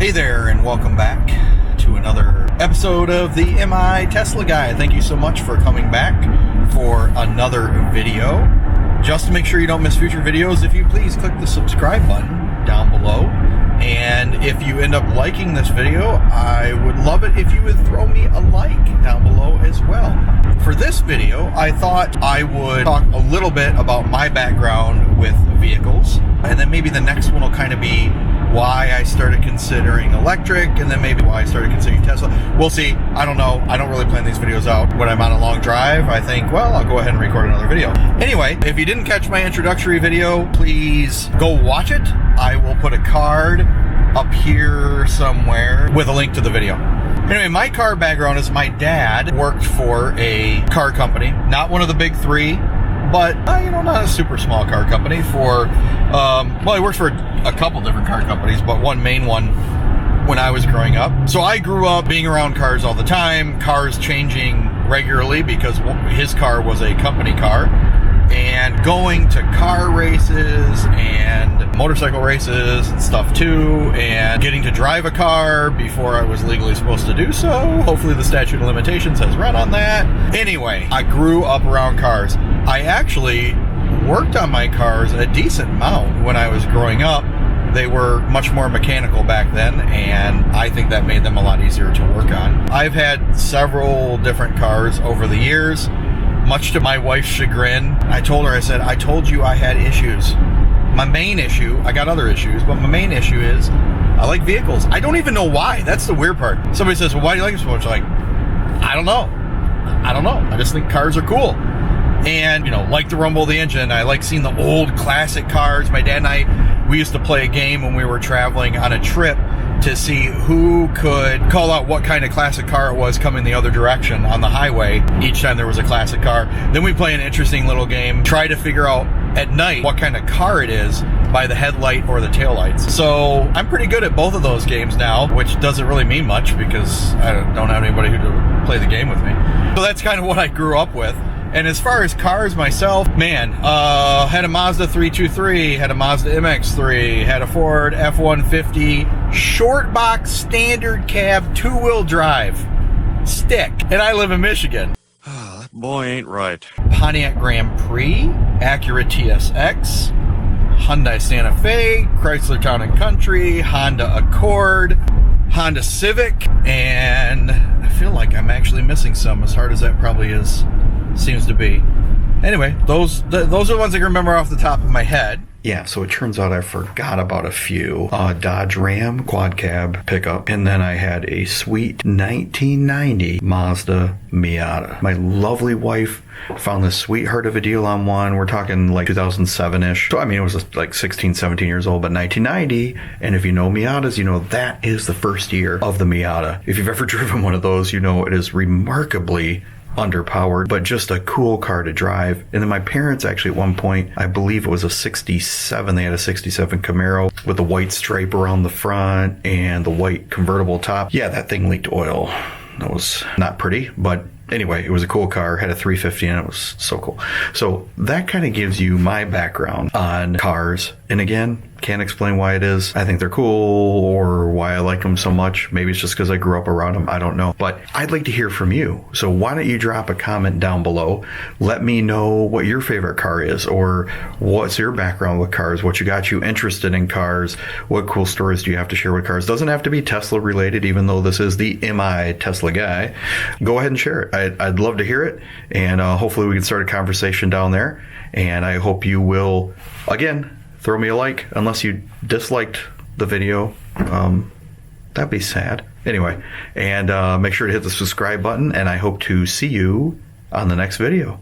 Hey there, and welcome back to another episode of the Am I Tesla Guy. Thank you so much for coming back for another video. Just to make sure you don't miss future videos, if you please click the subscribe button down below. And if you end up liking this video, I would love it if you would throw me a like down below as well. For this video, I thought I would talk a little bit about my background with vehicles, and then maybe the next one will kind of be why I started considering electric, and then maybe why I started considering Tesla. We'll see. I don't know. I don't really plan these videos out when I'm on a long drive. I think, well, I'll go ahead and record another video. Anyway, if you didn't catch my introductory video, please go watch it. I will put a card up here somewhere with a link to the video. Anyway, my car background is my dad worked for a car company, not one of the big three, but, not a super small car company for, he works for a couple different car companies, but one main one when I was growing up. So I grew up being around cars all the time, cars changing regularly because his car was a company car, and going to car races and motorcycle races and stuff too, and getting to drive a car before I was legally supposed to do so. Hopefully the statute of limitations has run on that. Anyway, I grew up around cars. I actually worked on my cars a decent amount when I was growing up. They were much more mechanical back then, and I think that made them a lot easier to work on. I've had several different cars over the years. Much to my wife's chagrin, I told her, I said, I told you I had issues. My main issue, I got other issues, but my main issue is I like vehicles. I don't even know why. That's the weird part. Somebody says, well, why do you like them so much? I'm like, I don't know. I just think cars are cool. And, like the rumble of the engine. I like seeing the old classic cars. My dad and I, we used to play a game when we were traveling on a trip to see who could call out what kind of classic car it was coming the other direction on the highway each time there was a classic car. Then we play an interesting little game, try to figure out at night what kind of car it is by the headlight or the taillights. So I'm pretty good at both of those games now, which doesn't really mean much because I don't have anybody who to play the game with me. So that's kind of what I grew up with. And as far as cars myself, had a Mazda 323, had a Mazda MX-3, had a Ford F-150, short box, standard cab, two-wheel drive, stick. And I live in Michigan. That boy ain't right. Pontiac Grand Prix, Acura TSX, Hyundai Santa Fe, Chrysler Town & Country, Honda Accord, Honda Civic, and I feel like I'm actually missing some, as hard as that probably seems to be. Anyway, those are the ones I can remember off the top of my head. Yeah, so it turns out I forgot about a few. Dodge Ram quad cab pickup, and then I had a sweet 1990 Mazda Miata. My lovely wife found this sweetheart of a deal on one. We're talking like 2007-ish. So, it was like 16, 17 years old, but 1990. And if you know Miatas, you know that is the first year of the Miata. If you've ever driven one of those, you know it is remarkably underpowered, but just a cool car to drive. And then my parents actually at one point, I believe it was a 67, they had a 67 Camaro with the white stripe around the front and the white convertible top. Yeah, that thing leaked oil. That was not pretty, but anyway, it was a cool car, had a 350 and it was so cool. So that kind of gives you my background on cars. And again, can't explain why it is. I think they're cool or why I like them so much. Maybe it's just because I grew up around them. I don't know. But I'd like to hear from you. So why don't you drop a comment down below? Let me know what your favorite car is, or what's your background with cars, what got you interested in cars, what cool stories do you have to share with cars. Doesn't have to be Tesla related, even though this is the Am I Tesla Guy. Go ahead and share it. I'd love to hear it. And hopefully we can start a conversation down there. And I hope you will, again, throw me a like, unless you disliked the video. That'd be sad. Anyway, and make sure to hit the subscribe button, and I hope to see you on the next video.